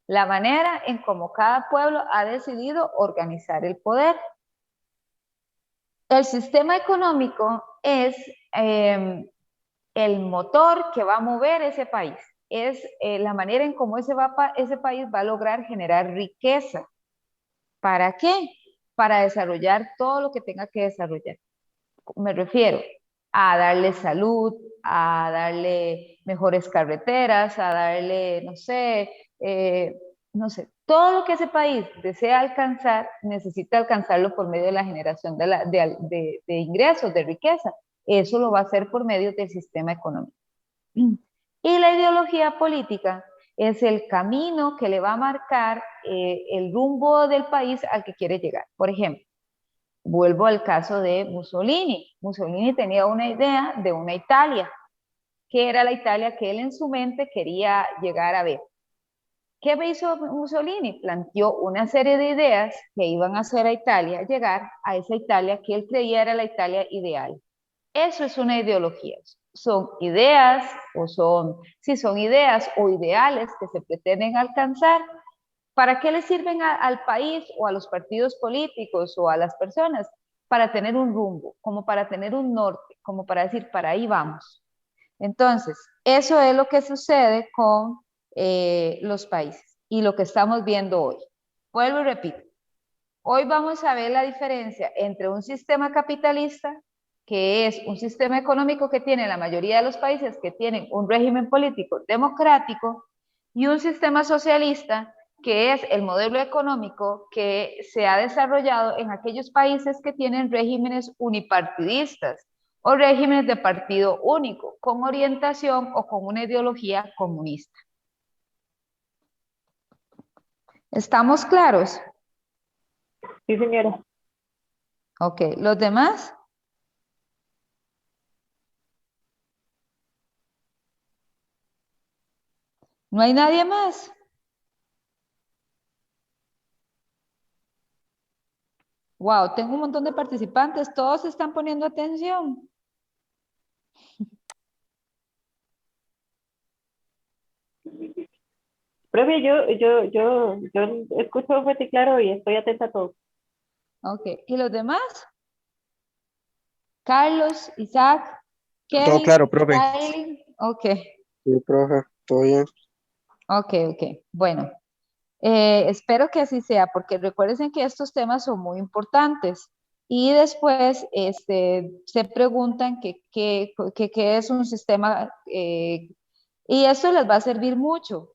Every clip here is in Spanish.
la manera en cómo cada pueblo ha decidido organizar el poder. El sistema económico es el motor que va a mover ese país. Es la manera en cómo ese país va a lograr generar riqueza. ¿Para qué? Para desarrollar todo lo que tenga que desarrollar. Me refiero a darle salud, a darle mejores carreteras, a darle, no sé, todo lo que ese país desea alcanzar, necesita alcanzarlo por medio de la generación de ingresos, de riqueza. Eso lo va a hacer por medio del sistema económico. Y la ideología política es el camino que le va a marcar el rumbo del país al que quiere llegar. Por ejemplo, vuelvo al caso de Mussolini. Mussolini tenía una idea de una Italia, que era la Italia que él en su mente quería llegar a ver. ¿Qué hizo Mussolini? Planteó una serie de ideas que iban a hacer a Italia llegar a esa Italia que él creía era la Italia ideal. Eso es una ideología. Son ideas si son ideas o ideales que se pretenden alcanzar. ¿Para qué le sirven al país o a los partidos políticos o a las personas? Para tener un rumbo, como para tener un norte, como para decir, para ahí vamos. Entonces, eso es lo que sucede con los países y lo que estamos viendo hoy. Vuelvo y repito. Hoy vamos a ver la diferencia entre un sistema capitalista, que es un sistema económico que tiene la mayoría de los países que tienen un régimen político democrático, y un sistema socialista, que es el modelo económico que se ha desarrollado en aquellos países que tienen regímenes unipartidistas o regímenes de partido único, con orientación o con una ideología comunista. ¿Estamos claros? Sí, señora. Ok, ¿los demás? ¿No hay nadie más? Wow, tengo un montón de participantes, todos están poniendo atención. Profe, yo escucho fuerte y claro y estoy atenta a todo. Ok, ¿y los demás? Carlos, Isaac, Todo Kevin, claro, profe. Kylie. Ok, Sí, profe, todo bien. ok. Bueno, espero que así sea, porque recuerden que estos temas son muy importantes. Y después se preguntan qué es un sistema, y esto les va a servir mucho.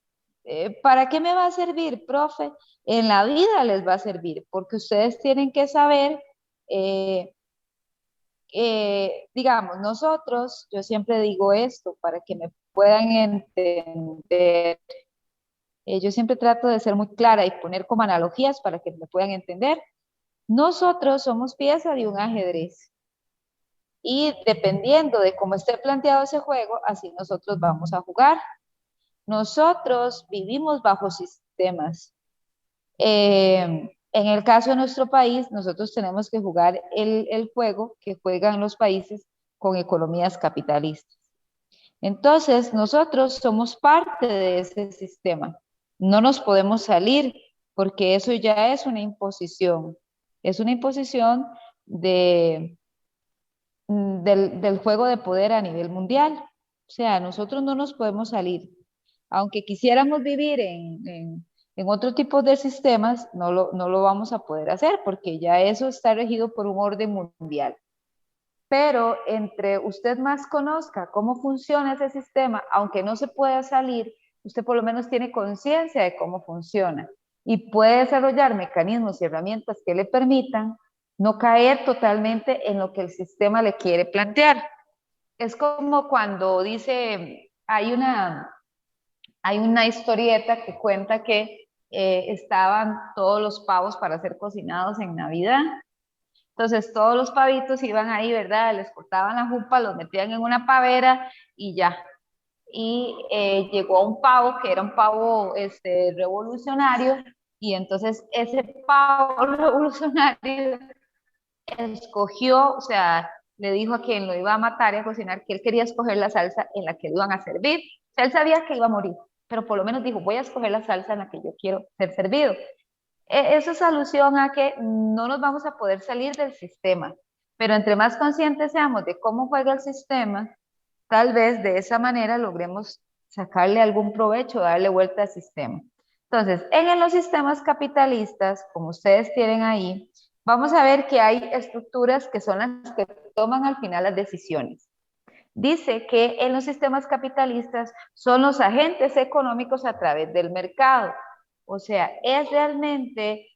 ¿Para qué me va a servir, profe? En la vida les va a servir, porque ustedes tienen que saber, eh, digamos, nosotros, yo siempre digo esto para que me puedan entender. Yo siempre trato de ser muy clara y poner como analogías para que me puedan entender. Nosotros somos pieza de un ajedrez y dependiendo de cómo esté planteado ese juego, así nosotros vamos a jugar. Nosotros vivimos bajo sistemas. En el caso de nuestro país, nosotros tenemos que jugar el juego que juegan los países con economías capitalistas. Entonces, nosotros somos parte de ese sistema. No nos podemos salir porque eso ya es una imposición. Es una imposición del juego de poder a nivel mundial. O sea, nosotros no nos podemos salir. Aunque quisiéramos vivir en otro tipo de sistemas, no lo vamos a poder hacer porque ya eso está regido por un orden mundial. Pero entre usted más conozca cómo funciona ese sistema, aunque no se pueda salir, usted por lo menos tiene conciencia de cómo funciona y puede desarrollar mecanismos y herramientas que le permitan no caer totalmente en lo que el sistema le quiere plantear. Es como cuando dice, hay una historieta que cuenta que estaban todos los pavos para ser cocinados en Navidad. Entonces todos los pavitos iban ahí, ¿verdad? Les cortaban la jupa, los metían en una pavera y ya. Y llegó un pavo que era un pavo revolucionario, y entonces ese pavo revolucionario escogió, o sea, le dijo a quien lo iba a matar y a cocinar que él quería escoger la salsa en la que lo iban a servir. O sea, él sabía que iba a morir. pero por lo menos dijo, voy a escoger la salsa en la que yo quiero ser servido. Eso es alusión a que no nos vamos a poder salir del sistema, pero entre más conscientes seamos de cómo juega el sistema, tal vez de esa manera logremos sacarle algún provecho, darle vuelta al sistema. Entonces, en los sistemas capitalistas, como ustedes tienen ahí, vamos a ver que hay estructuras que son las que toman al final las decisiones. Dice que en los sistemas capitalistas son los agentes económicos a través del mercado. O sea, es realmente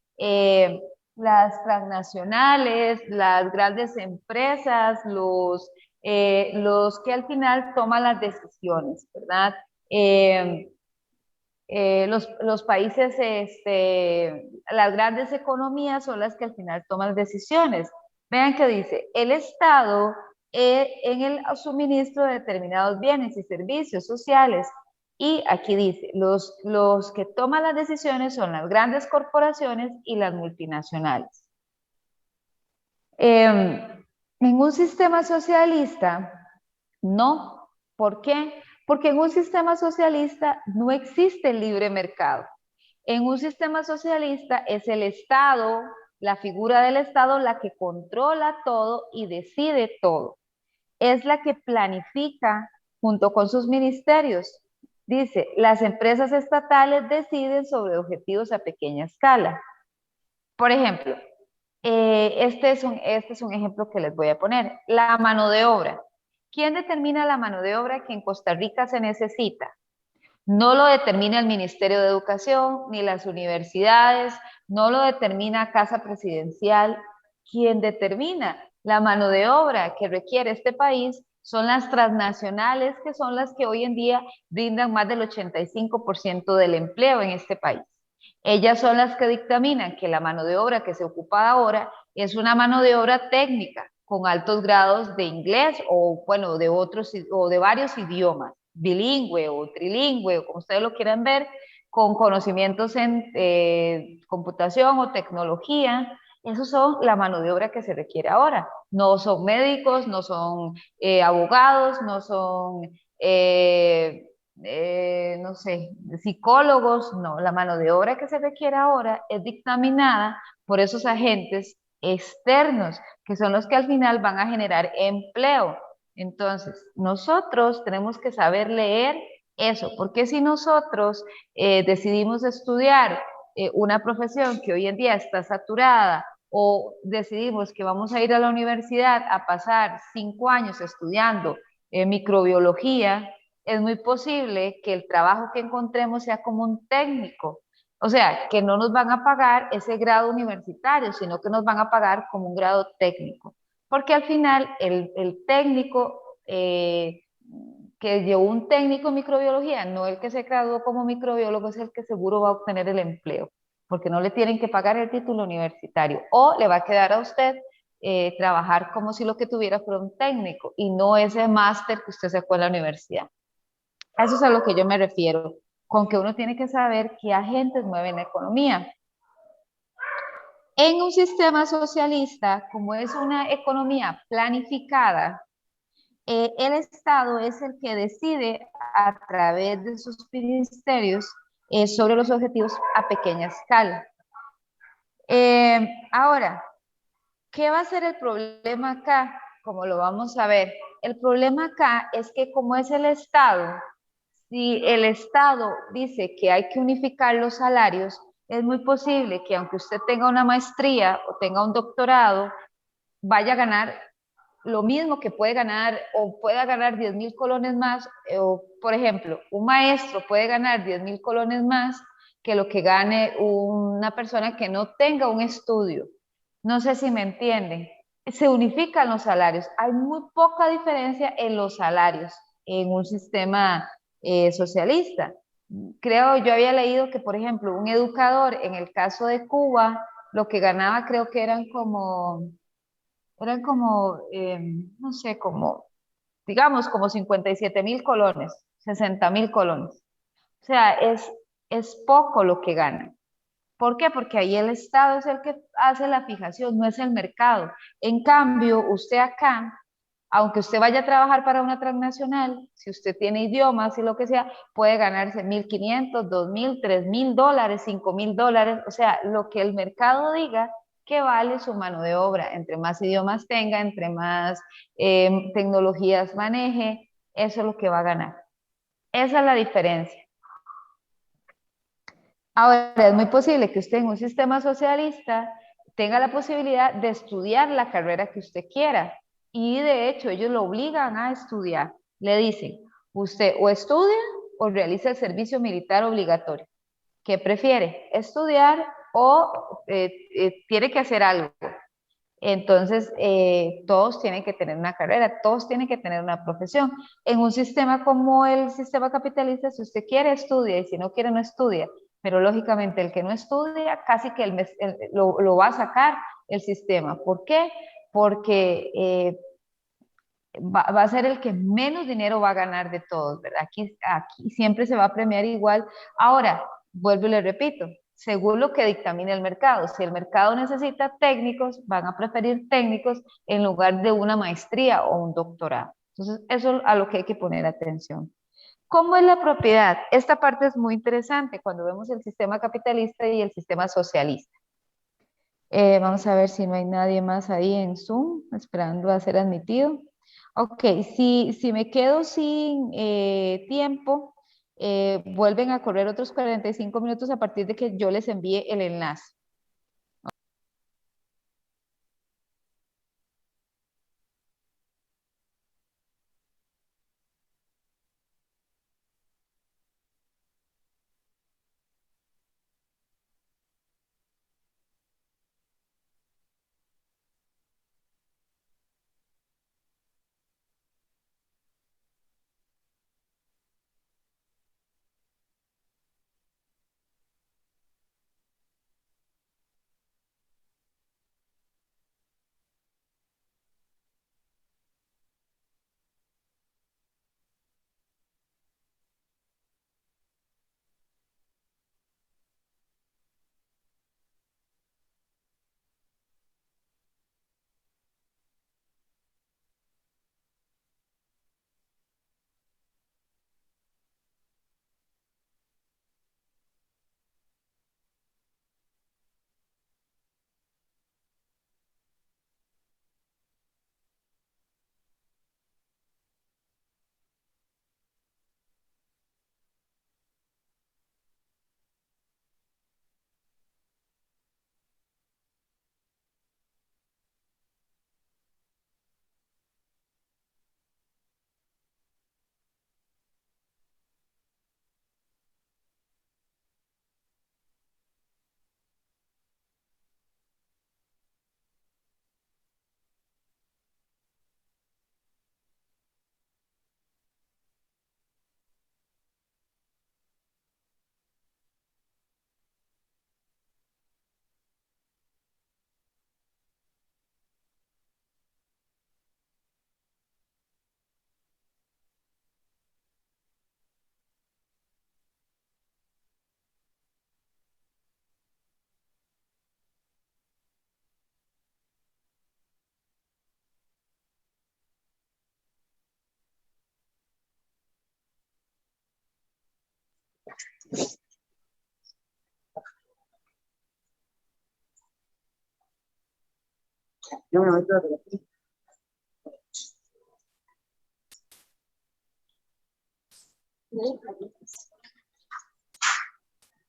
las transnacionales, las grandes empresas, los que al final toman las decisiones, ¿verdad? Los países, las grandes economías son las que al final toman decisiones. Vean que dice, el Estado en el suministro de determinados bienes y servicios sociales. Y aquí dice, los que toman las decisiones son las grandes corporaciones y las multinacionales. En un sistema socialista, no. ¿Por qué? Porque en un sistema socialista no existe el libre mercado. En un sistema socialista es el Estado, la figura del Estado, la que controla todo y decide todo. Es la que planifica junto con sus ministerios. Dice, las empresas estatales deciden sobre objetivos a pequeña escala. Por ejemplo, este es un ejemplo que les voy a poner. La mano de obra. ¿Quién determina la mano de obra que en Costa Rica se necesita? No lo determina el Ministerio de Educación, ni las universidades, no lo determina Casa Presidencial. Quien determina la mano de obra que requiere este país son las transnacionales, que son las que hoy en día brindan más del 85% del empleo en este país. Ellas son las que dictaminan que la mano de obra que se ocupa ahora es una mano de obra técnica con altos grados de inglés o, bueno, de otros o de varios idiomas, bilingüe o trilingüe, o como ustedes lo quieran ver, con conocimientos en computación o tecnología. Esos son la mano de obra que se requiere ahora. No son médicos, no son abogados, no son no sé, psicólogos, no, la mano de obra que se requiere ahora es dictaminada por esos agentes externos, que son los que al final van a generar empleo. Entonces, nosotros tenemos que saber leer eso, porque si nosotros decidimos estudiar una profesión que hoy en día está saturada, o decidimos que vamos a ir a la universidad a pasar 5 años estudiando microbiología, es muy posible que el trabajo que encontremos sea como un técnico. O sea, que no nos van a pagar ese grado universitario, sino que nos van a pagar como un grado técnico. Porque al final el técnico que llevó un técnico en microbiología, no el que se graduó como microbiólogo, es el que seguro va a obtener el empleo, porque no le tienen que pagar el título universitario. O le va a quedar a usted trabajar como si lo que tuviera fuera un técnico y no ese máster que usted sacó en la universidad. Eso es a lo que yo me refiero, con que uno tiene que saber qué agentes mueven la economía. En un sistema socialista, como es una economía planificada, el Estado es el que decide a través de sus ministerios sobre los objetivos a pequeña escala. Ahora, ¿qué va a ser el problema acá? Como lo vamos a ver. El problema acá es que como es el Estado, si el Estado dice que hay que unificar los salarios, es muy posible que aunque usted tenga una maestría o tenga un doctorado, vaya a ganar lo mismo que puede ganar o pueda ganar 10,000 colones más. O, por ejemplo, un maestro puede ganar 10,000 colones más que lo que gane una persona que no tenga un estudio. No sé si me entienden. Se unifican los salarios. Hay muy poca diferencia en los salarios en un sistema socialista. Yo había leído que, por ejemplo, un educador en el caso de Cuba, lo que ganaba creo que eran como, no sé, digamos, como 57,000 colones, 60,000 colones. O sea, es poco lo que ganan. ¿Por qué? Porque ahí el Estado es el que hace la fijación, no es el mercado. En cambio, usted acá Aunque usted vaya a trabajar para una transnacional, si usted tiene idiomas y lo que sea, puede ganarse 1.500, 2.000, 3.000 dólares, 5.000 dólares, o sea, lo que el mercado diga que vale su mano de obra. Entre más idiomas tenga, entre más tecnologías maneje, eso es lo que va a ganar. Esa es la diferencia. Ahora, es muy posible que usted en un sistema socialista tenga la posibilidad de estudiar la carrera que usted quiera. Y de hecho, ellos lo obligan a estudiar. Le dicen, usted o estudia o realiza el servicio militar obligatorio. ¿Qué prefiere? ¿Estudiar o tiene que hacer algo? Entonces, todos tienen que tener una carrera, todos tienen que tener una profesión. En un sistema como el sistema capitalista, si usted quiere, estudia, y si no quiere, no estudia. Pero lógicamente, el que no estudia, casi que lo va a sacar el sistema. ¿Por qué? Porque va a ser el que menos dinero va a ganar de todos, ¿verdad? Aquí siempre se va a premiar igual. Ahora, vuelvo y le repito, según lo que dictamina el mercado. Si el mercado necesita técnicos, van a preferir técnicos en lugar de una maestría o un doctorado. Entonces, eso es a lo que hay que poner atención. ¿Cómo es la propiedad? Esta parte es muy interesante cuando vemos el sistema capitalista y el sistema socialista. Vamos a ver si no hay nadie más ahí en Zoom esperando a ser admitido. Ok, si me quedo sin tiempo, vuelven a correr otros 45 minutos a partir de que yo les envíe el enlace.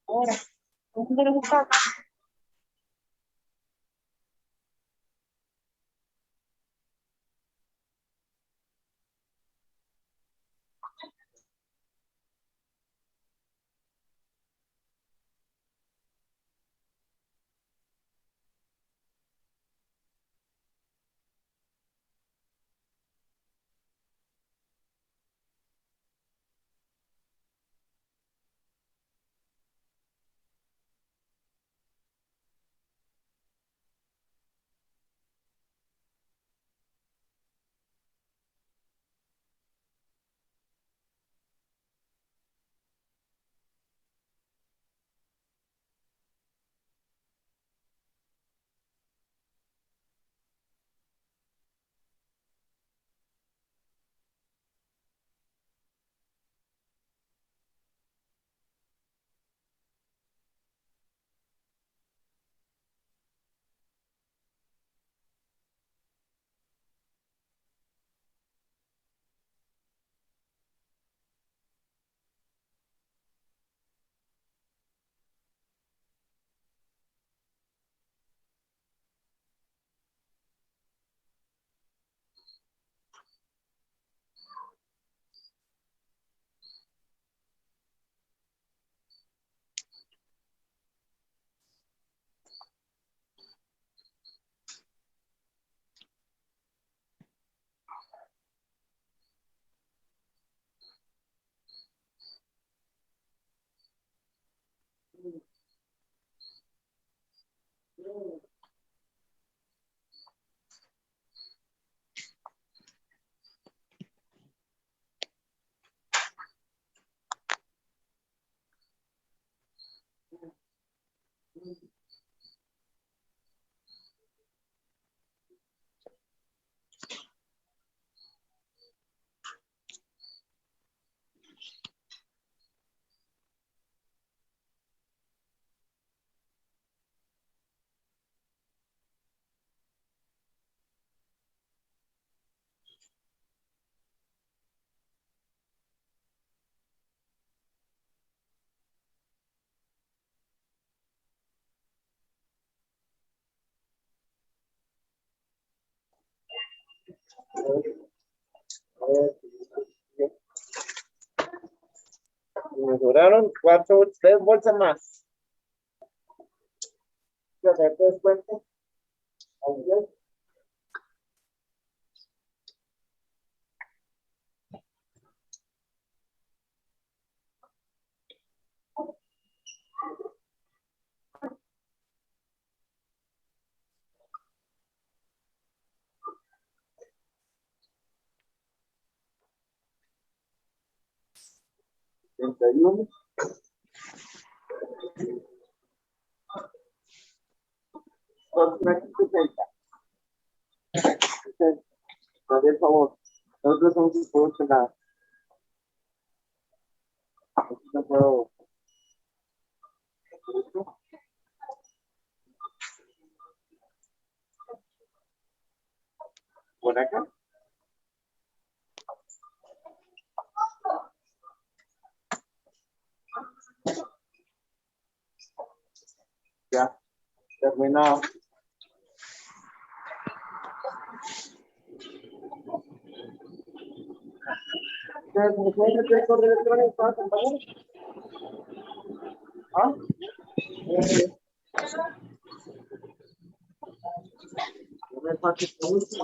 Ahora, ¿cómo se lo gusta? Me duraron 3 bolsas más. ¿Qué te descuento? Adiós. ¿31? Por favor, nosotros somos nada. No puedo. Por acá. Ya, terminado. ¿Me pueden meter el correo electrónico para compañeros? ¿Ah? No me pases por último.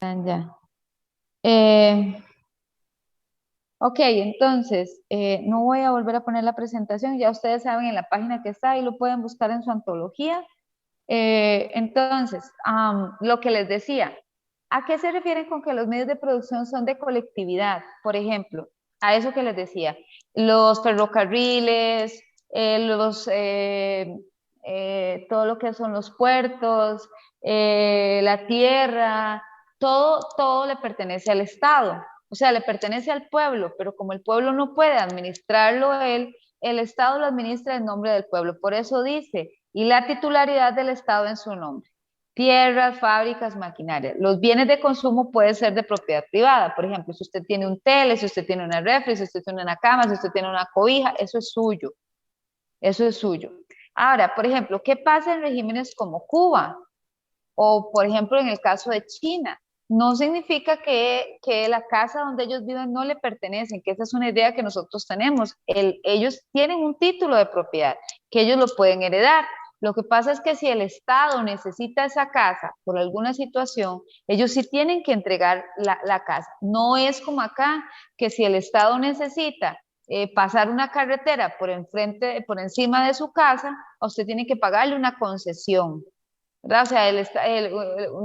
Ya. Ok, entonces, no voy a volver a poner la presentación, ya ustedes saben en la página que está y lo pueden buscar en su antología. Entonces, lo que les decía, ¿a qué se refieren con que los medios de producción son de colectividad? Por ejemplo, a eso que les decía, los ferrocarriles, todo lo que son los puertos, la tierra, todo le pertenece al Estado. O sea, le pertenece al pueblo, pero como el pueblo no puede administrarlo él, el Estado lo administra en nombre del pueblo. Por eso dice, y la titularidad del Estado en su nombre. Tierras, fábricas, maquinaria. Los bienes de consumo pueden ser de propiedad privada. Por ejemplo, si usted tiene un tele, si usted tiene una refri, si usted tiene una cama, si usted tiene una cobija, eso es suyo. Eso es suyo. Ahora, por ejemplo, ¿qué pasa en regímenes como Cuba? O, por ejemplo, en el caso de China. No significa que la casa donde ellos viven no le pertenecen, que esa es una idea que nosotros tenemos. Ellos tienen un título de propiedad, que ellos lo pueden heredar. Lo que pasa es que si el Estado necesita esa casa por alguna situación, ellos sí tienen que entregar la casa. No es como acá, que si el Estado necesita pasar una carretera por encima de su casa, usted tiene que pagarle una concesión. ¿Verdad? O sea,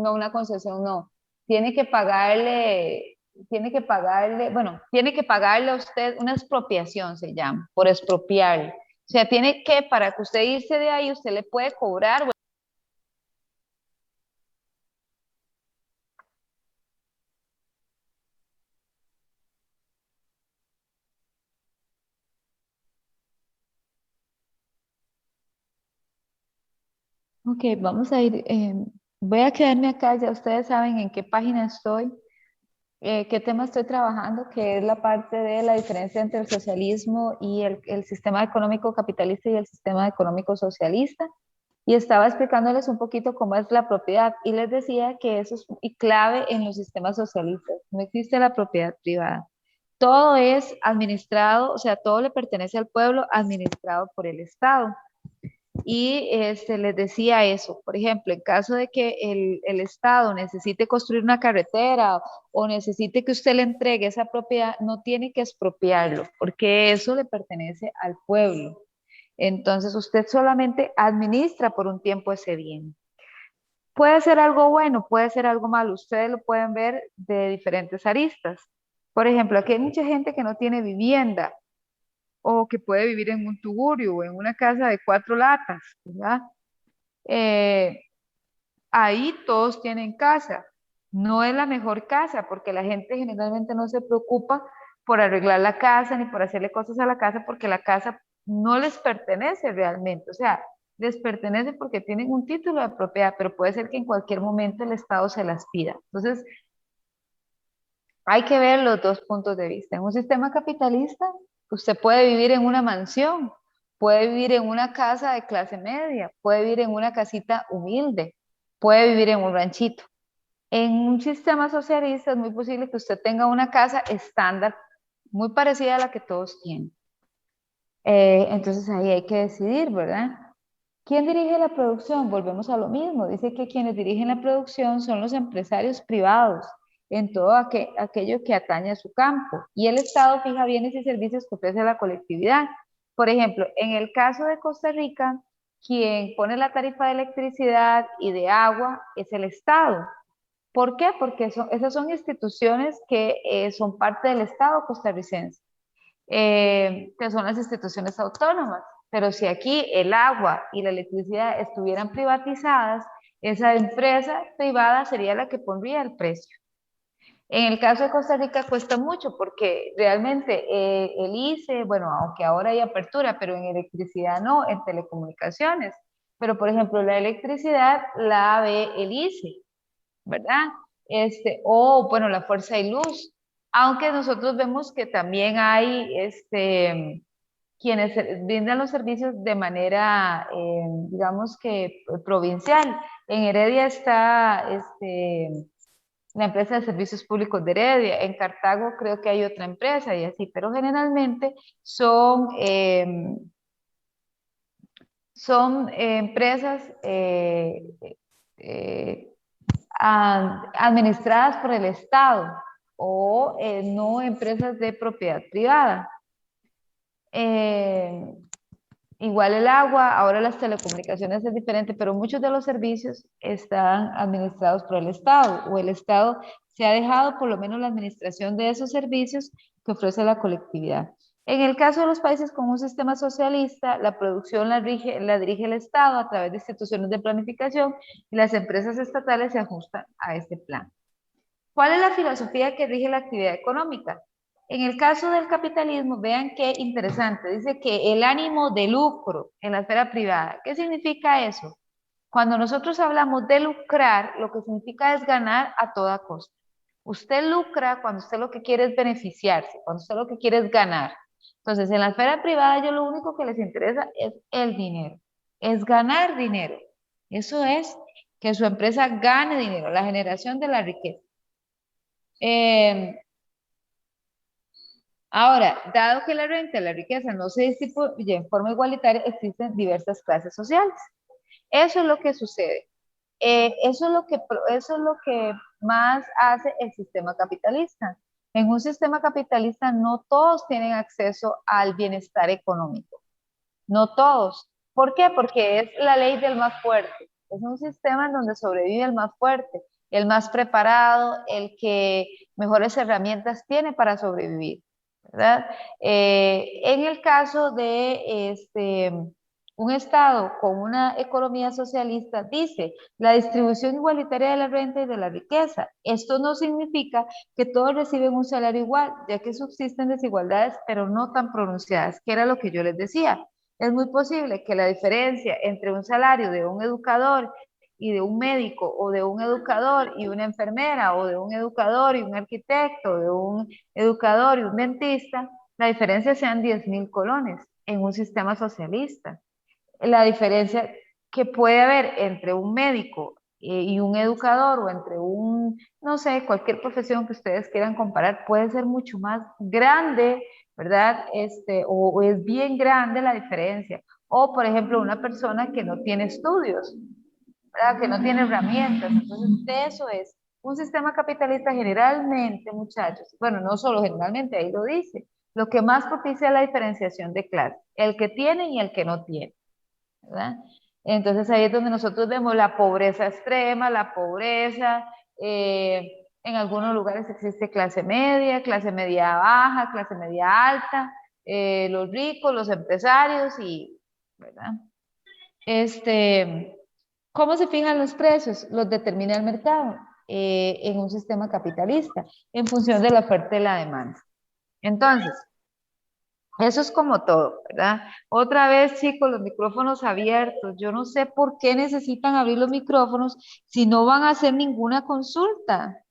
no una concesión, no. Tiene que pagarle a usted una expropiación, se llama, por expropiarle. O sea, tiene que, para que usted irse de ahí, usted le puede cobrar. Ok, vamos a ir, voy a quedarme acá, ya ustedes saben en qué página estoy, qué tema estoy trabajando, que es la parte de la diferencia entre el socialismo y el sistema económico capitalista y el sistema económico socialista. Y estaba explicándoles un poquito cómo es la propiedad y les decía que eso es clave en los sistemas socialistas. No existe la propiedad privada. Todo es administrado, o sea, todo le pertenece al pueblo, administrado por el Estado. Y les decía eso, por ejemplo, en caso de que el Estado necesite construir una carretera o necesite que usted le entregue esa propiedad, no tiene que expropiarlo, porque eso le pertenece al pueblo. Entonces usted solamente administra por un tiempo ese bien. Puede ser algo bueno, puede ser algo malo, ustedes lo pueden ver de diferentes aristas. Por ejemplo, aquí hay mucha gente que no tiene vivienda o que puede vivir en un tugurio o en una casa de 4 latas, ¿verdad? Eh, ahí todos tienen casa. No es la mejor casa porque la gente generalmente no se preocupa por arreglar la casa ni por hacerle cosas a la casa porque la casa no les pertenece realmente. O sea, les pertenece porque tienen un título de propiedad, pero puede ser que en cualquier momento el Estado se las pida. Entonces, hay que ver los dos puntos de vista. En un sistema capitalista, usted puede vivir en una mansión, puede vivir en una casa de clase media, puede vivir en una casita humilde, puede vivir en un ranchito. En un sistema socialista es muy posible que usted tenga una casa estándar, muy parecida a la que todos tienen. Entonces ahí hay que decidir, ¿verdad? ¿Quién dirige la producción? Volvemos a lo mismo. Dice que quienes dirigen la producción son los empresarios privados en todo aquello que atañe a su campo. Y el Estado fija bienes y servicios que ofrece a la colectividad. Por ejemplo, en el caso de Costa Rica, quien pone la tarifa de electricidad y de agua es el Estado. ¿Por qué? Porque esas son instituciones que son parte del Estado costarricense, que son las instituciones autónomas. Pero si aquí el agua y la electricidad estuvieran privatizadas, esa empresa privada sería la que pondría el precio. En el caso de Costa Rica cuesta mucho porque realmente el ICE, bueno, aunque ahora hay apertura, pero en electricidad no, en telecomunicaciones. Pero por ejemplo, la electricidad la ve el ICE, ¿verdad? O bueno, la fuerza y luz. Aunque nosotros vemos que también hay quienes brindan los servicios de manera, digamos que provincial. En Heredia está la empresa de servicios públicos de Heredia, en Cartago creo que hay otra empresa y así, pero generalmente son empresas eh, administradas por el Estado o no empresas de propiedad privada. Eh, Igual el agua, ahora las telecomunicaciones es diferente, pero muchos de los servicios están administrados por el Estado o el Estado se ha dejado por lo menos la administración de esos servicios que ofrece la colectividad. En el caso de los países con un sistema socialista, la producción la dirige el Estado a través de instituciones de planificación y las empresas estatales se ajustan a este plan. ¿Cuál es la filosofía que rige la actividad económica? En el caso del capitalismo, vean qué interesante, dice que el ánimo de lucro en la esfera privada. ¿Qué significa eso? Cuando nosotros hablamos de lucrar, lo que significa es ganar a toda costa. Usted lucra cuando usted lo que quiere es beneficiarse, cuando usted lo que quiere es ganar. Entonces, en la esfera privada, yo lo único que les interesa es el dinero, es ganar dinero. Eso es que su empresa gane dinero, la generación de la riqueza. Ahora, dado que la renta y la riqueza no se distribuye en forma igualitaria, existen diversas clases sociales. Eso es lo que sucede. Eso es lo que más hace el sistema capitalista. En un sistema capitalista no todos tienen acceso al bienestar económico. No todos. ¿Por qué? Porque es la ley del más fuerte. Es un sistema en donde sobrevive el más fuerte, el más preparado, el que mejores herramientas tiene para sobrevivir, ¿verdad? En el caso de un Estado con una economía socialista, dice la distribución igualitaria de la renta y de la riqueza. Esto no significa que todos reciben un salario igual, ya que subsisten desigualdades, pero no tan pronunciadas, que era lo que yo les decía. Es muy posible que la diferencia entre un salario de un educador y de un médico, o de un educador y una enfermera, o de un educador y un arquitecto, o de un educador y un dentista, la diferencia sean 10.000 colones en un sistema socialista. La diferencia que puede haber entre un médico y un educador, o entre un, no sé, cualquier profesión que ustedes quieran comparar, puede ser mucho más grande, ¿verdad? O es bien grande la diferencia. O, por ejemplo, una persona que no tiene estudios, ¿verdad? Que no tiene herramientas. Entonces, de eso es. Un sistema capitalista generalmente, muchachos, bueno, no solo generalmente, ahí lo dice, lo que más propicia la diferenciación de clases, el que tiene y el que no tiene, ¿verdad? Entonces ahí es donde nosotros vemos la pobreza extrema, la pobreza, en algunos lugares existe clase media baja, clase media alta, los ricos, los empresarios y, ¿verdad? ¿Cómo se fijan los precios? Los determina el mercado en un sistema capitalista en función de la oferta y la demanda. Entonces, eso es como todo, ¿verdad? Otra vez, chicos, los micrófonos abiertos. Yo no sé por qué necesitan abrir los micrófonos si no van a hacer ninguna consulta.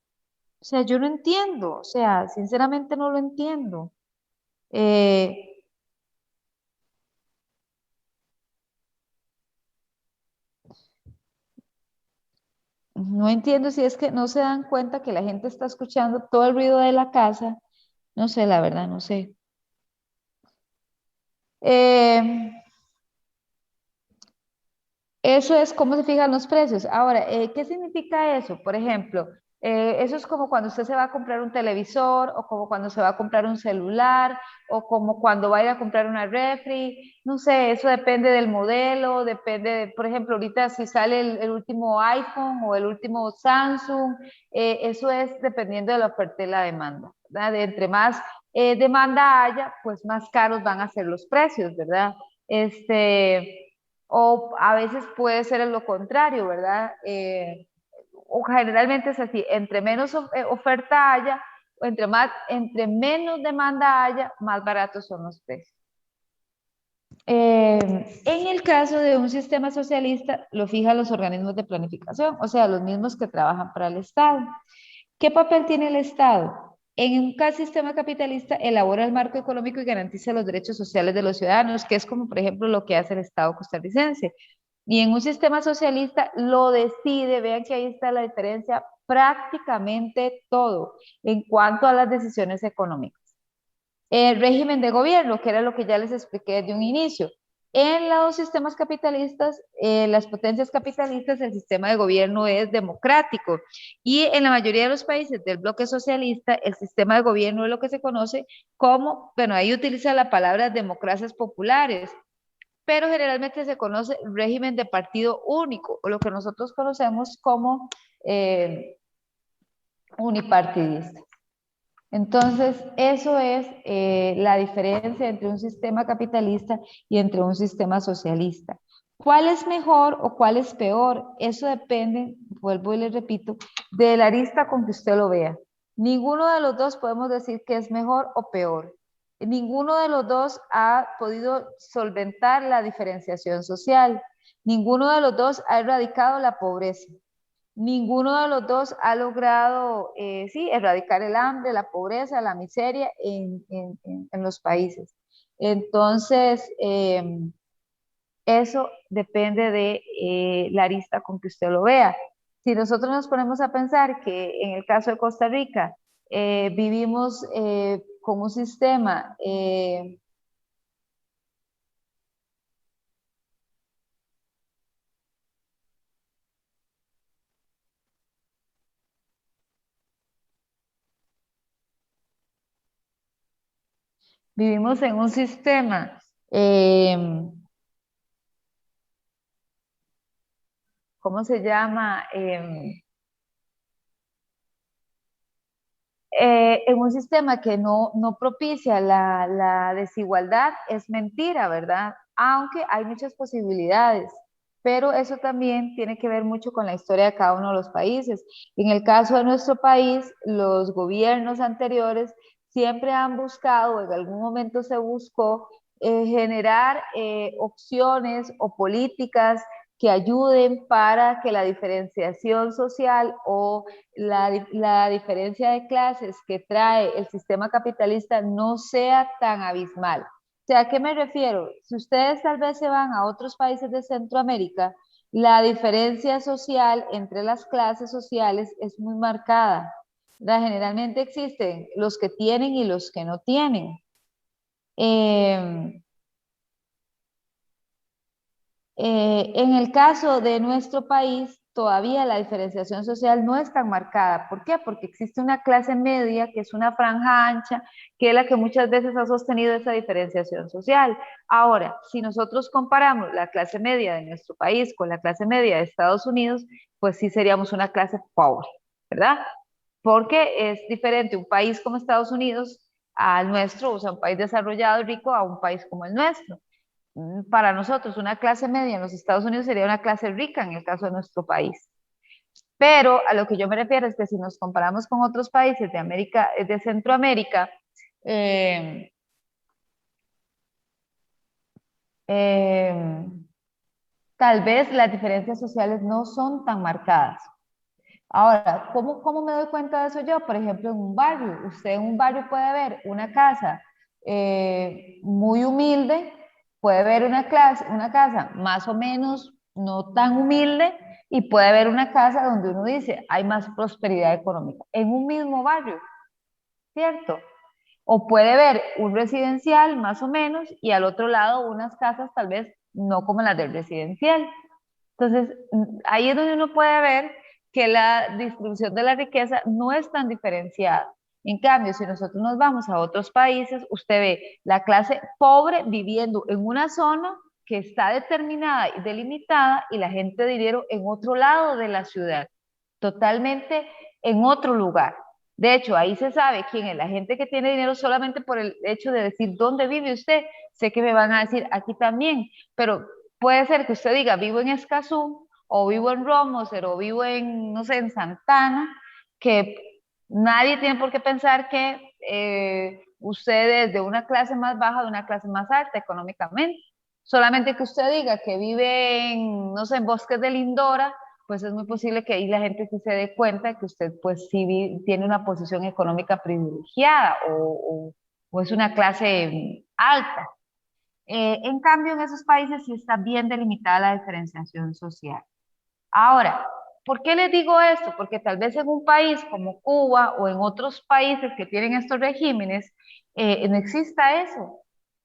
O sea, yo no entiendo. O sea, sinceramente no lo entiendo. Eh, no entiendo si es que no se dan cuenta que la gente está escuchando todo el ruido de la casa. No sé, la verdad, no sé. Eh, Eso es cómo se fijan los precios. Ahora, ¿qué significa eso? Por ejemplo, eso es como cuando usted se va a comprar un televisor, o como cuando se va a comprar un celular, o como cuando va a ir a comprar una refri. No sé, eso depende del modelo, depende de, por ejemplo, ahorita si sale el último iPhone o el último Samsung, eso es dependiendo de la oferta y la demanda, ¿verdad? De entre más demanda haya, pues más caros van a ser los precios, ¿verdad? O a veces puede ser lo contrario, ¿verdad? O generalmente es así, entre menos oferta haya, o entre menos demanda haya, más baratos son los precios. En el caso de un sistema socialista, lo fijan los organismos de planificación, o sea, los mismos que trabajan para el Estado. ¿Qué papel tiene el Estado? En un sistema capitalista elabora el marco económico y garantiza los derechos sociales de los ciudadanos, que es como, por ejemplo, lo que hace el Estado costarricense. Y en un sistema socialista lo decide, vean que ahí está la diferencia, prácticamente todo en cuanto a las decisiones económicas. El régimen de gobierno, que era lo que ya les expliqué desde un inicio. En los sistemas capitalistas, las potencias capitalistas, el sistema de gobierno es democrático, y en la mayoría de los países del bloque socialista, el sistema de gobierno es lo que se conoce como, bueno, ahí utiliza la palabra democracias populares, pero generalmente se conoce régimen de partido único, o lo que nosotros conocemos como unipartidista. Entonces, eso es la diferencia entre un sistema capitalista y entre un sistema socialista. ¿Cuál es mejor o cuál es peor? Eso depende, vuelvo y les repito, de la arista con que usted lo vea. Ninguno de los dos podemos decir que es mejor o peor. Ninguno de los dos ha podido solventar la diferenciación social. Ninguno de los dos ha erradicado la pobreza. Ninguno de los dos ha logrado, sí, erradicar el hambre, la pobreza, la miseria en los países. Entonces, eso depende de la arista con que usted lo vea. Si nosotros nos ponemos a pensar que en el caso de Costa Rica vivimos con un sistema vivimos en un sistema, ¿cómo se llama? En un sistema que no propicia la desigualdad, es mentira, ¿verdad? Aunque hay muchas posibilidades, pero eso también tiene que ver mucho con la historia de cada uno de los países. En el caso de nuestro país, los gobiernos anteriores siempre han buscado, o en algún momento se buscó, generar opciones o políticas que ayuden para que la diferenciación social o la diferencia de clases que trae el sistema capitalista no sea tan abismal. O sea, ¿a qué me refiero? Si ustedes tal vez se van a otros países de Centroamérica, la diferencia social entre las clases sociales es muy marcada. Generalmente existen los que tienen y los que no tienen. En el caso de nuestro país, todavía la diferenciación social no es tan marcada. ¿Por qué? Porque existe una clase media, que es una franja ancha, que es la que muchas veces ha sostenido esa diferenciación social. Ahora, si nosotros comparamos la clase media de nuestro país con la clase media de Estados Unidos, pues sí seríamos una clase pobre, ¿verdad? Porque es diferente un país como Estados Unidos al nuestro, o sea, un país desarrollado y rico a un país como el nuestro. Para nosotros, una clase media en los Estados Unidos sería una clase rica en el caso de nuestro país. Pero a lo que yo me refiero es que si nos comparamos con otros países de América, de Centroamérica, eh, eh, tal vez las diferencias sociales no son tan marcadas. Ahora, ¿cómo me doy cuenta de eso yo? Por ejemplo, en un barrio. Usted en un barrio puede ver una casa muy humilde, puede ver una casa más o menos no tan humilde y puede ver una casa donde uno dice hay más prosperidad económica en un mismo barrio, ¿cierto? O puede ver un residencial más o menos y al otro lado unas casas tal vez no como las del residencial. Entonces, ahí es donde uno puede ver que la distribución de la riqueza no es tan diferenciada. En cambio, si nosotros nos vamos a otros países, usted ve la clase pobre viviendo en una zona que está determinada y delimitada y la gente de dinero en otro lado de la ciudad, totalmente en otro lugar. De hecho, ahí se sabe quién es la gente que tiene dinero solamente por el hecho de decir dónde vive usted. Sé que me van a decir aquí también, pero puede ser que usted diga vivo en Escazú o vivo en Romoser o vivo en, no sé, en Santana, que nadie tiene por qué pensar que usted es de una clase más baja o de una clase más alta económicamente. Solamente que usted diga que vive en, no sé, en Bosques de Lindora, pues es muy posible que ahí la gente sí se dé cuenta que usted pues sí tiene una posición económica privilegiada o es una clase alta. En cambio, en esos países sí está bien delimitada la diferenciación social. Ahora, ¿por qué les digo esto? Porque tal vez en un país como Cuba o en otros países que tienen estos regímenes, no exista eso.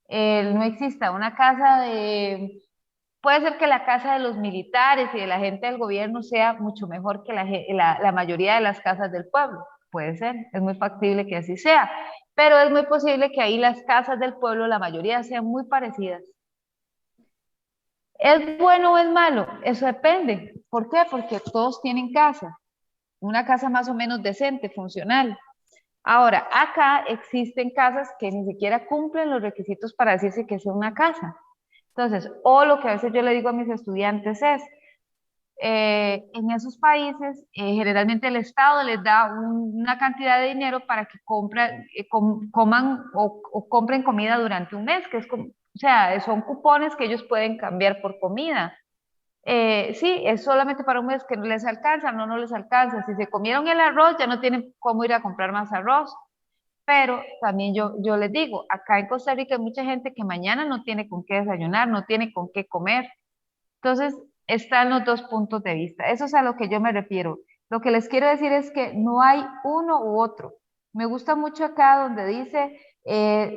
No exista una casa de... Puede ser que la casa de los militares y de la gente del gobierno sea mucho mejor que la mayoría de las casas del pueblo. Puede ser, es muy factible que así sea. Pero es muy posible que ahí las casas del pueblo, la mayoría sean muy parecidas. ¿Es bueno o es malo? Eso depende. ¿Por qué? Porque todos tienen casa, una casa más o menos decente, funcional. Ahora, acá existen casas que ni siquiera cumplen los requisitos para decirse que es una casa. Entonces, o lo que a veces yo le digo a mis estudiantes es, en esos países, generalmente el Estado les da una cantidad de dinero para que coman o compren comida durante un mes, que es como, o sea, son cupones que ellos pueden cambiar por comida. Sí, es solamente para un mes que no les alcanza, no les alcanza. Si se comieron el arroz, ya no tienen cómo ir a comprar más arroz. Pero también yo les digo, acá en Costa Rica hay mucha gente que mañana no tiene con qué desayunar, no tiene con qué comer. Entonces, están los dos puntos de vista. Eso es a lo que yo me refiero. Lo que les quiero decir es que no hay uno u otro. Me gusta mucho acá donde dice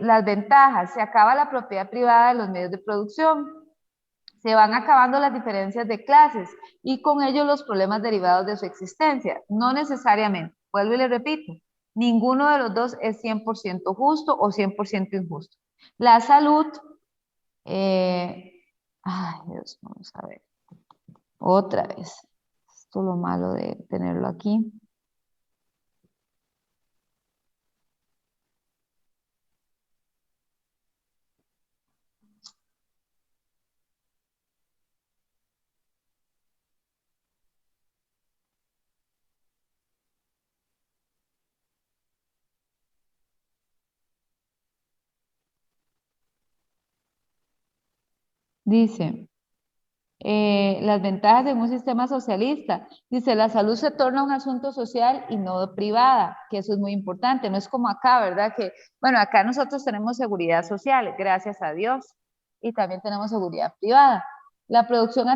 las ventajas. Se acaba la propiedad privada de los medios de producción. Se van acabando las diferencias de clases y con ello los problemas derivados de su existencia. No necesariamente. Vuelvo y le repito. Ninguno de los dos es 100% justo o 100% injusto. La salud, eh, ay Dios, vamos a ver. Otra vez. Esto es lo malo de tenerlo aquí. Dice, las ventajas de un sistema socialista. Dice, la salud se torna un asunto social y no privada, que eso es muy importante. No es como acá, ¿verdad? Que, bueno, acá nosotros tenemos seguridad social, gracias a Dios, y también tenemos seguridad privada. La producción,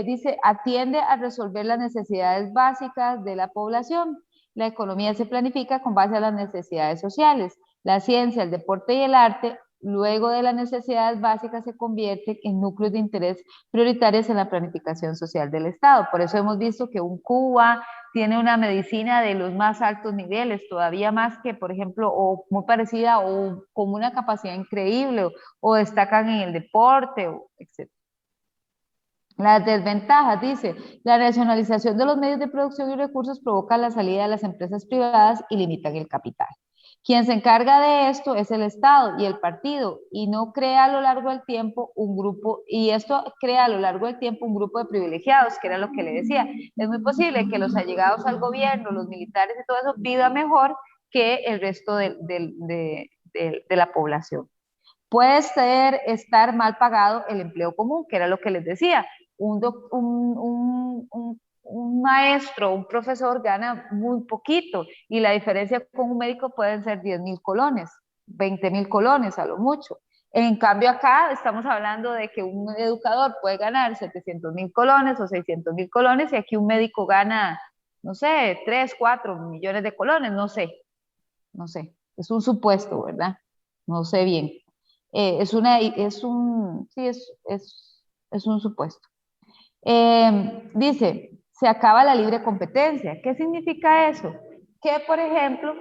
dice, atiende a resolver las necesidades básicas de la población. La economía se planifica con base a las necesidades sociales. La ciencia, el deporte y el arte, luego de las necesidades básicas, se convierten en núcleos de interés prioritarias en la planificación social del Estado. Por eso hemos visto que un Cuba tiene una medicina de los más altos niveles, todavía más que, por ejemplo, o muy parecida o con una capacidad increíble, o destacan en el deporte, etc. Las desventajas, dice, la racionalización de los medios de producción y recursos provoca la salida de las empresas privadas y limitan el capital. Quien se encarga de esto es el Estado y el partido, y no crea a lo largo del tiempo un grupo, y esto crea a lo largo del tiempo un grupo de privilegiados, que era lo que le decía. Es muy posible que los allegados al gobierno, los militares y todo eso viva mejor que el resto de la población. Puede estar mal pagado el empleo común, que era lo que les decía. Un maestro, un profesor gana muy poquito y la diferencia con un médico pueden ser 10.000 colones, 20.000 colones a lo mucho. En cambio acá estamos hablando de que un educador puede ganar 700.000 colones o 600.000 colones y aquí un médico gana, no sé, 3, 4 millones de colones, no sé, es un supuesto, ¿verdad? No sé bien. Es un supuesto. Dice, se acaba la libre competencia. ¿Qué significa eso? Que, por ejemplo,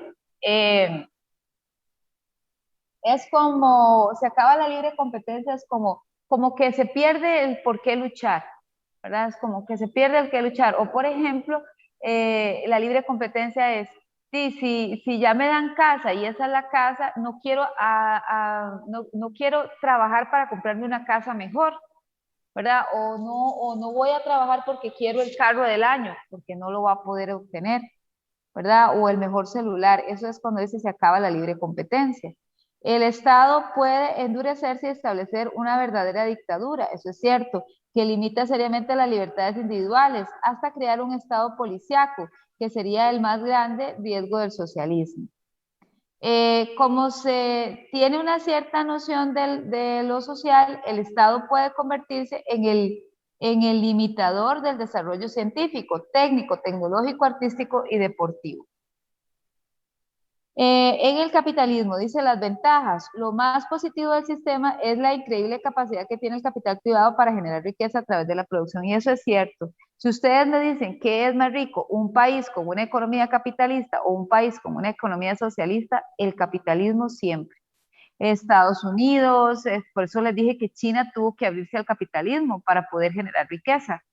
es como, se acaba la libre competencia, es como que se pierde el por qué luchar, ¿verdad? Es como que se pierde el qué luchar. O, por ejemplo, la libre competencia es, sí, si ya me dan casa y esa es la casa, no quiero, no quiero trabajar para comprarme una casa mejor, ¿verdad? O no voy a trabajar porque quiero el carro del año, porque no lo va a poder obtener, ¿verdad? O el mejor celular. Eso es cuando dice se acaba la libre competencia. El Estado puede endurecerse y establecer una verdadera dictadura, eso es cierto, que limita seriamente las libertades individuales, hasta crear un Estado policíaco, que sería el más grande riesgo del socialismo. Como se tiene una cierta noción de lo social, el Estado puede convertirse en el limitador del desarrollo científico, técnico, tecnológico, artístico y deportivo. En el capitalismo, dice las ventajas, lo más positivo del sistema es la increíble capacidad que tiene el capital privado para generar riqueza a través de la producción, y eso es cierto. Si ustedes me dicen qué es más rico, un país con una economía capitalista o un país con una economía socialista, el capitalismo siempre. Estados Unidos, por eso les dije que China tuvo que abrirse al capitalismo para poder generar riqueza.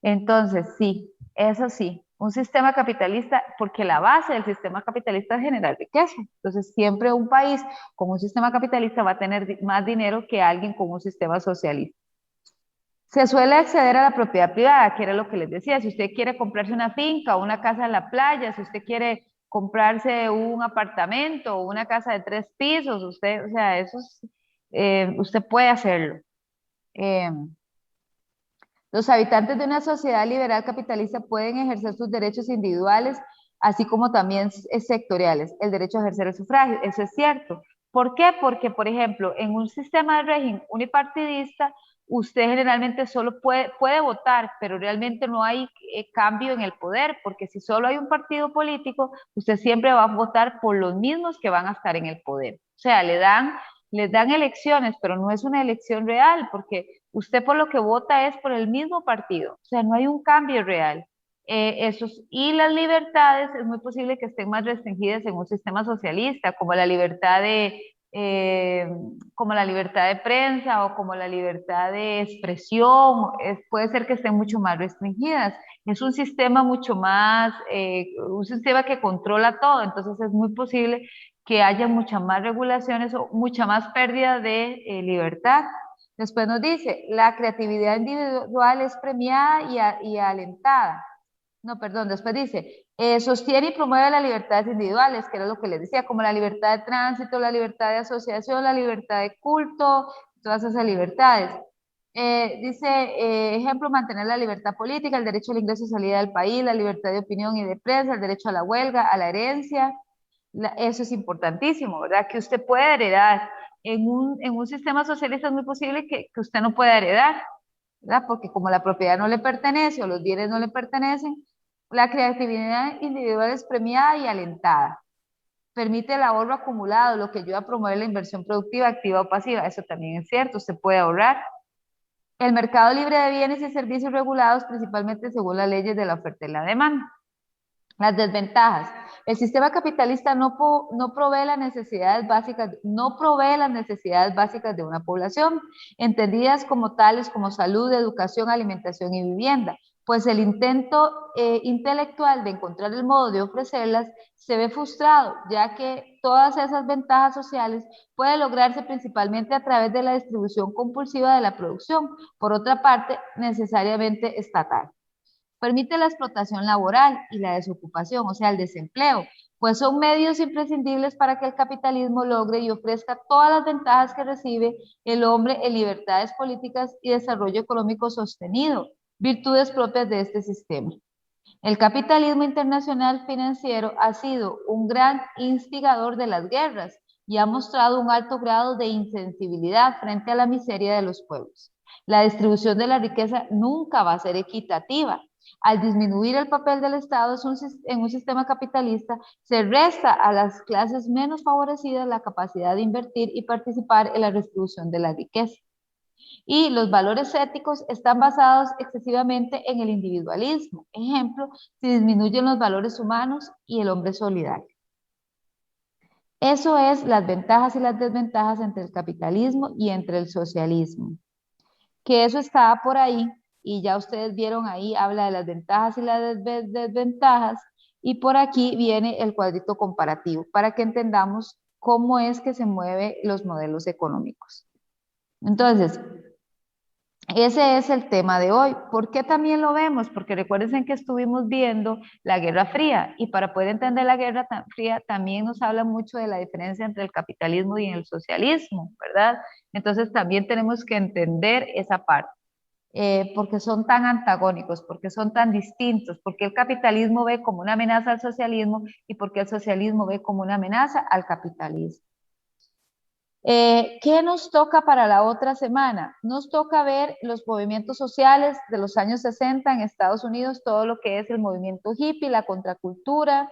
Entonces, sí, eso sí, un sistema capitalista, porque la base del sistema capitalista es generar riqueza. Entonces, siempre un país con un sistema capitalista va a tener más dinero que alguien con un sistema socialista. Se suele acceder a la propiedad privada, que era lo que les decía. Si usted quiere comprarse una finca o una casa en la playa, si usted quiere comprarse un apartamento o una casa de 3 pisos, usted, o sea, usted puede hacerlo. Los habitantes de una sociedad liberal capitalista pueden ejercer sus derechos individuales, así como también sectoriales, el derecho a ejercer el sufragio, eso es cierto. ¿Por qué? Porque, por ejemplo, en un sistema de régimen unipartidista, usted generalmente solo puede votar, pero realmente no hay cambio en el poder, porque si solo hay un partido político, usted siempre va a votar por los mismos que van a estar en el poder. O sea, les dan elecciones, pero no es una elección real, porque usted por lo que vota es por el mismo partido, o sea, no hay un cambio real. Y las libertades es muy posible que estén más restringidas en un sistema socialista, como la libertad de prensa o como la libertad de expresión, puede ser que estén mucho más restringidas. Es un sistema mucho más, un sistema que controla todo, entonces es muy posible que haya muchas más regulaciones o mucha más pérdida de libertad. Después nos dice, la creatividad individual es premiada y alentada. No, perdón, después dice, sostiene y promueve las libertades individuales, que era lo que les decía, como la libertad de tránsito, la libertad de asociación, la libertad de culto, todas esas libertades. Dice, ejemplo, mantener la libertad política, el derecho al ingreso y salida del país, la libertad de opinión y de prensa, el derecho a la huelga, a la herencia. Eso es importantísimo, ¿verdad? Que usted pueda heredar. En un sistema socialista es muy posible que usted no pueda heredar, ¿verdad? Porque como la propiedad no le pertenece o los bienes no le pertenecen, la creatividad individual es premiada y alentada. Permite el ahorro acumulado, lo que ayuda a promover la inversión productiva, activa o pasiva. Eso también es cierto, usted puede ahorrar. El mercado libre de bienes y servicios regulados principalmente según las leyes de la oferta y la demanda. Las desventajas. El sistema capitalista no provee las necesidades básicas, de una población, entendidas como tales como salud, educación, alimentación y vivienda, pues el intento intelectual de encontrar el modo de ofrecerlas se ve frustrado, ya que todas esas ventajas sociales pueden lograrse principalmente a través de la distribución compulsiva de la producción, por otra parte, necesariamente estatal. Permite la explotación laboral y la desocupación, o sea, el desempleo, pues son medios imprescindibles para que el capitalismo logre y ofrezca todas las ventajas que recibe el hombre en libertades políticas y desarrollo económico sostenido, virtudes propias de este sistema. El capitalismo internacional financiero ha sido un gran instigador de las guerras y ha mostrado un alto grado de insensibilidad frente a la miseria de los pueblos. La distribución de la riqueza nunca va a ser equitativa. Al disminuir el papel del Estado en un sistema capitalista, se resta a las clases menos favorecidas la capacidad de invertir y participar en la distribución de la riqueza. Y los valores éticos están basados excesivamente en el individualismo. Ejemplo, si disminuyen los valores humanos y el hombre solidario. Eso es las ventajas y las desventajas entre el capitalismo y entre el socialismo. Que eso está por ahí y ya ustedes vieron ahí, habla de las ventajas y las desventajas, y por aquí viene el cuadrito comparativo para que entendamos cómo es que se mueven los modelos económicos. Entonces, ese es el tema de hoy. ¿Por qué también lo vemos? Porque recuerden que estuvimos viendo la Guerra Fría, y para poder entender la Guerra Fría también nos habla mucho de la diferencia entre el capitalismo y el socialismo, ¿verdad? Entonces también tenemos que entender esa parte. Porque son tan antagónicos, porque son tan distintos, porque el capitalismo ve como una amenaza al socialismo y porque el socialismo ve como una amenaza al capitalismo. ¿Qué nos toca para la otra semana? Nos toca ver los movimientos sociales de los años 60 en Estados Unidos, todo lo que es el movimiento hippie, la contracultura,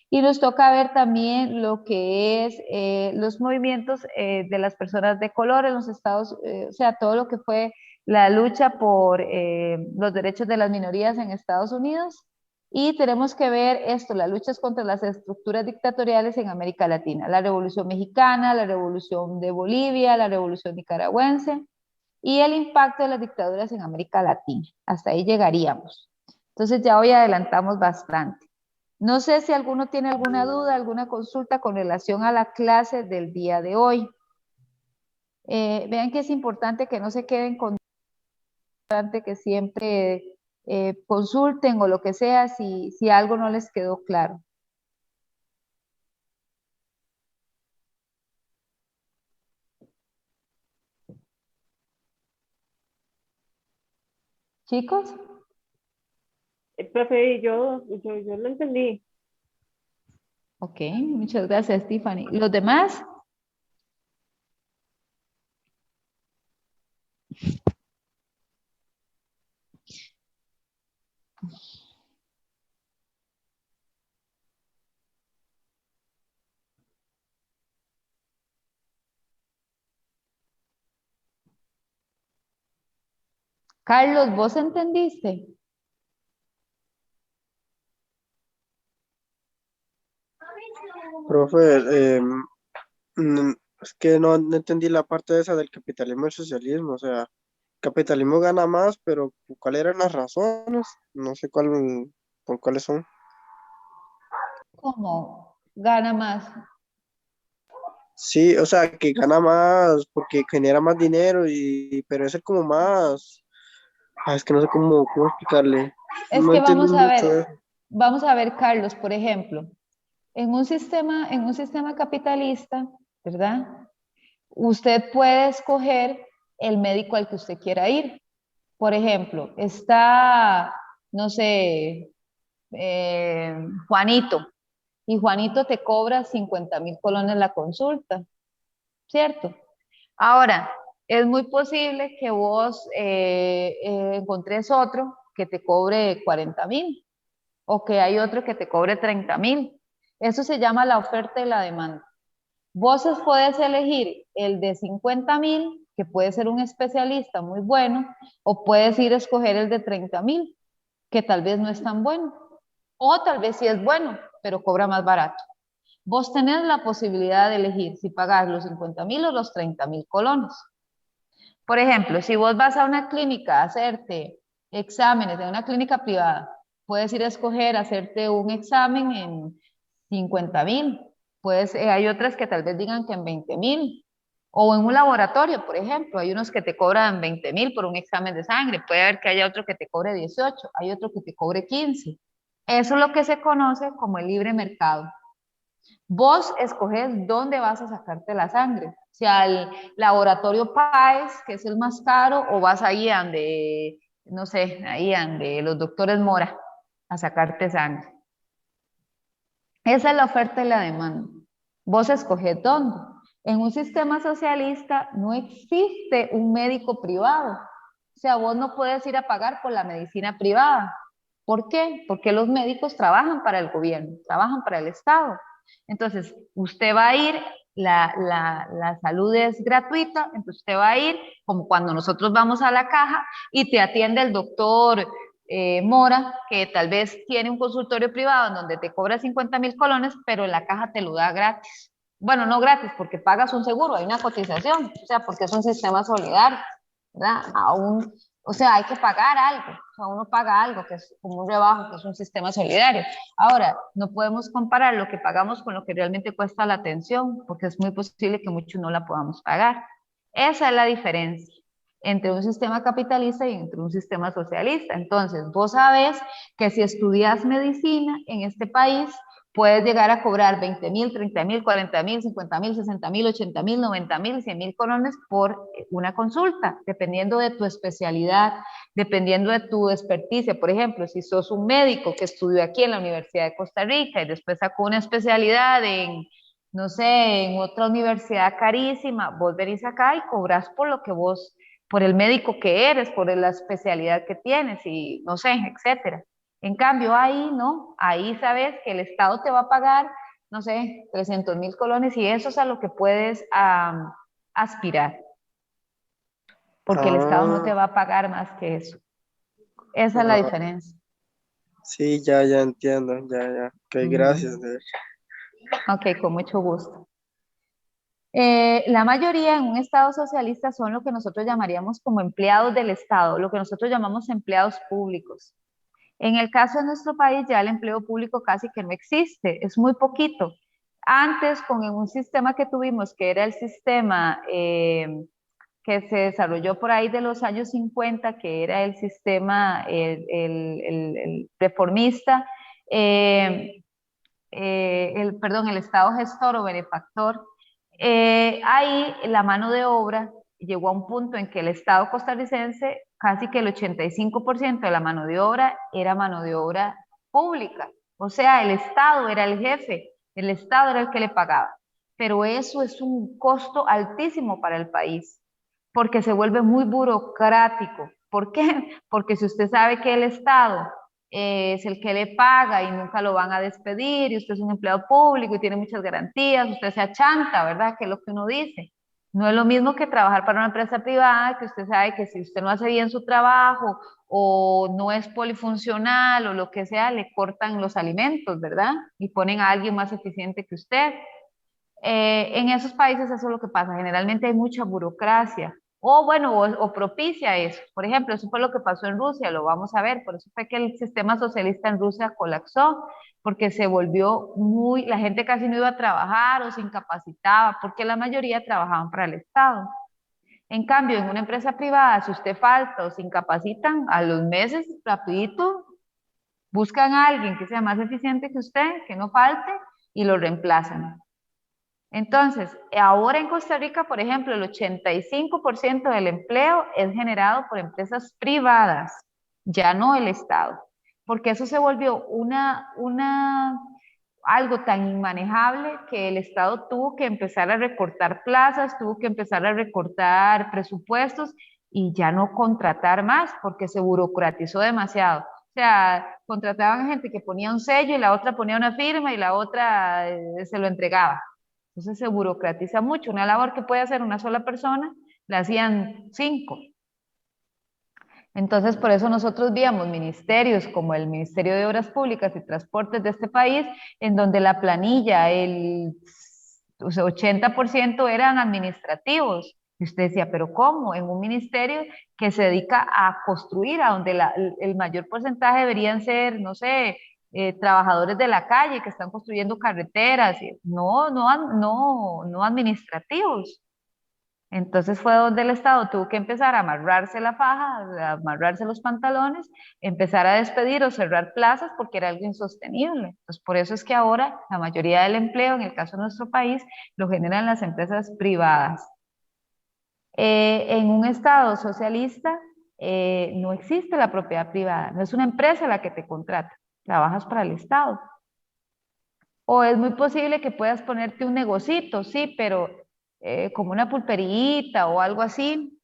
y nos toca ver también lo que es los movimientos de las personas de color en los Estados Unidos, o sea, todo lo que fue la lucha por los derechos de las minorías en Estados Unidos. Y tenemos que ver esto, las luchas contra las estructuras dictatoriales en América Latina, la Revolución Mexicana, la Revolución de Bolivia, la Revolución Nicaragüense y el impacto de las dictaduras en América Latina. Hasta ahí llegaríamos. Entonces ya hoy adelantamos bastante. No sé si alguno tiene alguna duda, alguna consulta con relación a la clase del día de hoy. Vean que es importante que no se queden con que siempre consulten o lo que sea si algo no les quedó claro. ¿Chicos? Profe, yo lo entendí. Ok, muchas gracias, Tiffany. ¿Los demás? Carlos, ¿vos entendiste? Profe, es que no entendí la parte esa del capitalismo y el socialismo. O sea, el capitalismo gana más, pero ¿cuáles eran las razones? No sé por cuáles son. ¿Cómo gana más? Sí, o sea, que gana más porque genera más dinero, pero es como más. Es que no sé cómo explicarle. Es No que entendí mucho eso. vamos a ver, Carlos, por ejemplo, en un sistema capitalista, ¿verdad? Usted puede escoger el médico al que usted quiera ir. Por ejemplo, está, no sé, Juanito, y Juanito te cobra 50.000 colones la consulta, ¿cierto? Ahora, es muy posible que vos encontres otro que te cobre 40.000 o que hay otro que te cobre 30.000. Eso se llama la oferta y la demanda. Vos puedes elegir el de 50.000, que puede ser un especialista muy bueno, o puedes ir a escoger el de 30.000, que tal vez no es tan bueno, o tal vez sí es bueno, pero cobra más barato. Vos tenés la posibilidad de elegir si pagas los 50.000 o los 30.000 colones. Por ejemplo, si vos vas a una clínica a hacerte exámenes en una clínica privada, puedes ir a escoger hacerte un examen en 50.000. Hay otras que tal vez digan que en 20.000. O en un laboratorio, por ejemplo, hay unos que te cobran 20.000 por un examen de sangre. Puede haber que haya otro que te cobre 18, hay otro que te cobre 15. Eso es lo que se conoce como el libre mercado. Vos escoges dónde vas a sacarte la sangre. O sea, al laboratorio Páez, que es el más caro, o vas ahí ande, no sé, ahí ande los doctores Mora a sacarte sangre. Esa es la oferta y la demanda. Vos escoges dónde. En un sistema socialista no existe un médico privado. O sea, vos no puedes ir a pagar por la medicina privada. ¿Por qué? Porque los médicos trabajan para el gobierno, trabajan para el Estado. Entonces, usted va a ir, la salud es gratuita, entonces usted va a ir como cuando nosotros vamos a la caja y te atiende el doctor Mora, que tal vez tiene un consultorio privado en donde te cobra 50.000 colones, pero en la caja te lo da gratis. Bueno, no gratis, porque pagas un seguro, hay una cotización, o sea, porque es un sistema solidario, ¿verdad? O sea, hay que pagar algo, o sea, uno paga algo que es como un rebajo, que es un sistema solidario. Ahora, no podemos comparar lo que pagamos con lo que realmente cuesta la atención, porque es muy posible que mucho no la podamos pagar. Esa es la diferencia entre un sistema capitalista y entre un sistema socialista. Entonces, vos sabés que si estudias medicina en este país, puedes llegar a cobrar 20.000, 30.000, 40.000, 50.000, 60.000, 80.000, 90.000, 100.000 colones por una consulta, dependiendo de tu especialidad, dependiendo de tu experticia. Por ejemplo, si sos un médico que estudió aquí en la Universidad de Costa Rica y después sacó una especialidad en, no sé, en otra universidad carísima, vos venís acá y cobras por lo que vos, por el médico que eres, por la especialidad que tienes y no sé, etcétera. En cambio, ahí no, ahí sabes que el Estado te va a pagar, no sé, 300.000 colones y eso es a lo que puedes aspirar, porque el Estado no te va a pagar más que eso. Esa es la Ah, diferencia. sí, ya entiendo, ya. Ok, gracias. Ok, con mucho gusto. La mayoría en un Estado socialista son lo que nosotros llamaríamos como empleados del Estado, lo que nosotros llamamos empleados públicos. En el caso de nuestro país ya el empleo público casi que no existe, es muy poquito. Antes, con un sistema que tuvimos, que era el sistema que se desarrolló por ahí de los años 50, que era el sistema el reformista, el Estado gestor o benefactor, ahí la mano de obra llegó a un punto en que el Estado costarricense, casi que el 85% de la mano de obra era mano de obra pública. O sea, el Estado era el jefe, el Estado era el que le pagaba. Pero eso es un costo altísimo para el país, porque se vuelve muy burocrático. ¿Por qué? Porque si usted sabe que el Estado es el que le paga y nunca lo van a despedir y usted es un empleado público y tiene muchas garantías, usted se achanta, ¿verdad? Que es lo que uno dice. No es lo mismo que trabajar para una empresa privada, que usted sabe que si usted no hace bien su trabajo o no es polifuncional o lo que sea, le cortan los alimentos, ¿verdad? Y ponen a alguien más eficiente que usted. En esos países eso es lo que pasa, generalmente hay mucha burocracia, o bueno, o propicia eso. Por ejemplo, eso fue lo que pasó en Rusia, lo vamos a ver, por eso fue que el sistema socialista en Rusia colapsó, porque se volvió la gente casi no iba a trabajar o se incapacitaba, porque la mayoría trabajaban para el Estado. En cambio, en una empresa privada, si usted falta o se incapacitan, a los meses, rapidito, buscan a alguien que sea más eficiente que usted, que no falte, y lo reemplazan. Entonces, ahora en Costa Rica, por ejemplo, el 85% del empleo es generado por empresas privadas, ya no el Estado, porque eso se volvió algo tan inmanejable que el Estado tuvo que empezar a recortar plazas, tuvo que empezar a recortar presupuestos y ya no contratar más porque se burocratizó demasiado. O sea, contrataban gente que ponía un sello y la otra ponía una firma y la otra se lo entregaba. Entonces se burocratiza mucho. Una labor que puede hacer una sola persona, la hacían 5. Entonces, por eso nosotros víamos ministerios como el Ministerio de Obras Públicas y Transportes de este país, en donde la planilla, el 80% eran administrativos. Y usted decía, pero ¿cómo? En un ministerio que se dedica a construir, a donde el mayor porcentaje deberían ser, no sé, trabajadores de la calle que están construyendo carreteras, no administrativos. Entonces fue donde el Estado tuvo que empezar a amarrarse la faja, a amarrarse los pantalones, empezar a despedir o cerrar plazas porque era algo insostenible. Entonces por eso es que ahora la mayoría del empleo, en el caso de nuestro país, lo generan las empresas privadas. En un Estado socialista no existe la propiedad privada, no es una empresa la que te contrata, trabajas para el Estado. O es muy posible que puedas ponerte un negocito, sí, pero como una pulperita o algo así,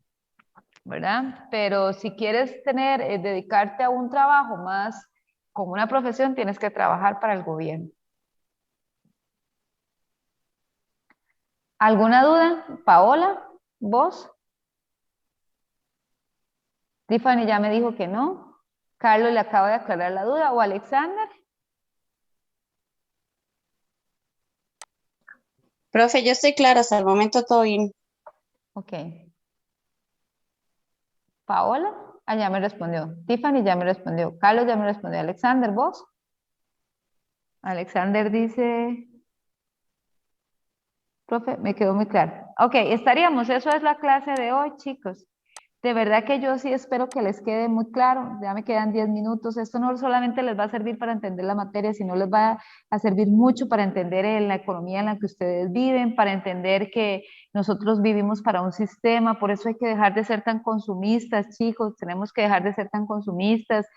¿verdad? Pero si quieres dedicarte a un trabajo más como una profesión, tienes que trabajar para el gobierno. ¿Alguna duda? Paola, ¿vos? Tiffany ya me dijo que no. Carlos le acaba de aclarar la duda. ¿O Alexander? Profe, yo estoy clara, hasta el momento todo bien. Ok. Paola, ya me respondió. Tiffany ya me respondió. Carlos ya me respondió. Alexander, ¿vos? Alexander dice, profe, me quedó muy claro. Ok, estaríamos, eso es la clase de hoy, chicos. De verdad que yo sí espero que les quede muy claro. Ya me quedan 10 minutos. Esto no solamente les va a servir para entender la materia, sino les va a servir mucho para entender la economía en la que ustedes viven, para entender que nosotros vivimos para un sistema. Por eso hay que dejar de ser tan consumistas, chicos. Tenemos que dejar de ser tan consumistas.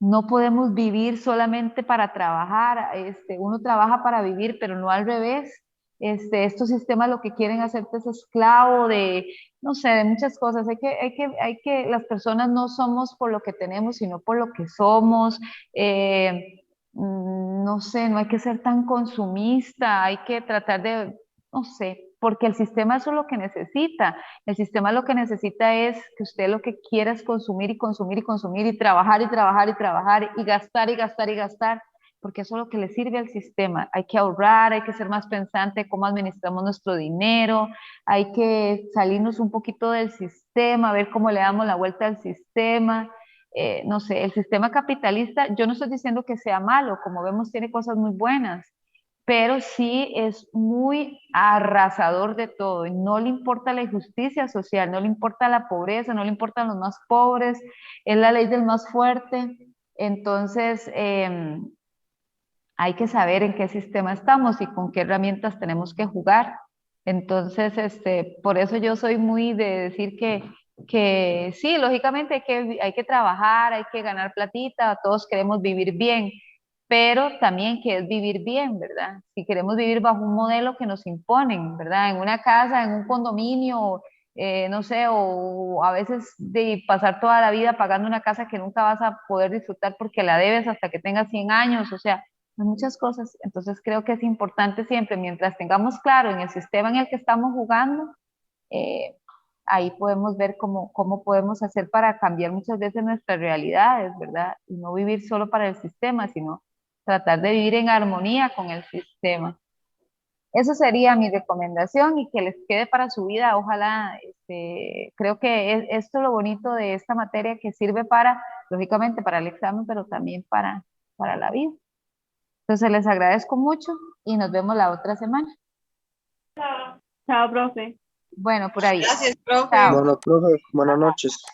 No podemos vivir solamente para trabajar. Uno trabaja para vivir, pero no al revés. Estos sistemas lo que quieren hacerte es esclavo de, no sé, de muchas cosas. Las personas no somos por lo que tenemos, sino por lo que somos. No sé, no hay que ser tan consumista, hay que tratar de, no sé, porque el sistema eso es lo que necesita. El sistema lo que necesita es que usted lo que quiera es consumir y consumir y consumir y trabajar y trabajar y trabajar y gastar y gastar y gastar, porque eso es lo que le sirve al sistema. Hay que ahorrar, hay que ser más pensante de cómo administramos nuestro dinero, hay que salirnos un poquito del sistema, ver cómo le damos la vuelta al sistema. No sé, el sistema capitalista, yo no estoy diciendo que sea malo, como vemos tiene cosas muy buenas, pero sí es muy arrasador de todo, y no le importa la injusticia social, no le importa la pobreza, no le importan los más pobres, es la ley del más fuerte. Entonces, hay que saber en qué sistema estamos y con qué herramientas tenemos que jugar. Entonces, por eso yo soy muy de decir que sí, lógicamente hay que trabajar, hay que ganar platita, todos queremos vivir bien, pero también que es vivir bien, ¿verdad? Si queremos vivir bajo un modelo que nos imponen, ¿verdad? En una casa, en un condominio, no sé, o a veces de pasar toda la vida pagando una casa que nunca vas a poder disfrutar porque la debes hasta que tengas 100 años, o sea, muchas cosas. Entonces creo que es importante siempre, mientras tengamos claro en el sistema en el que estamos jugando, eh, ahí podemos ver cómo podemos hacer para cambiar muchas veces nuestras realidades, ¿verdad? Y no vivir solo para el sistema, sino tratar de vivir en armonía con el sistema. Eso sería mi recomendación y que les quede para su vida. Ojalá, creo que esto es lo bonito de esta materia que sirve para, lógicamente, para el examen, pero también para la vida. Entonces les agradezco mucho y nos vemos la otra semana. Chao, profe. Bueno, por ahí. Gracias, profe. Chao. Bueno, profe, buenas noches.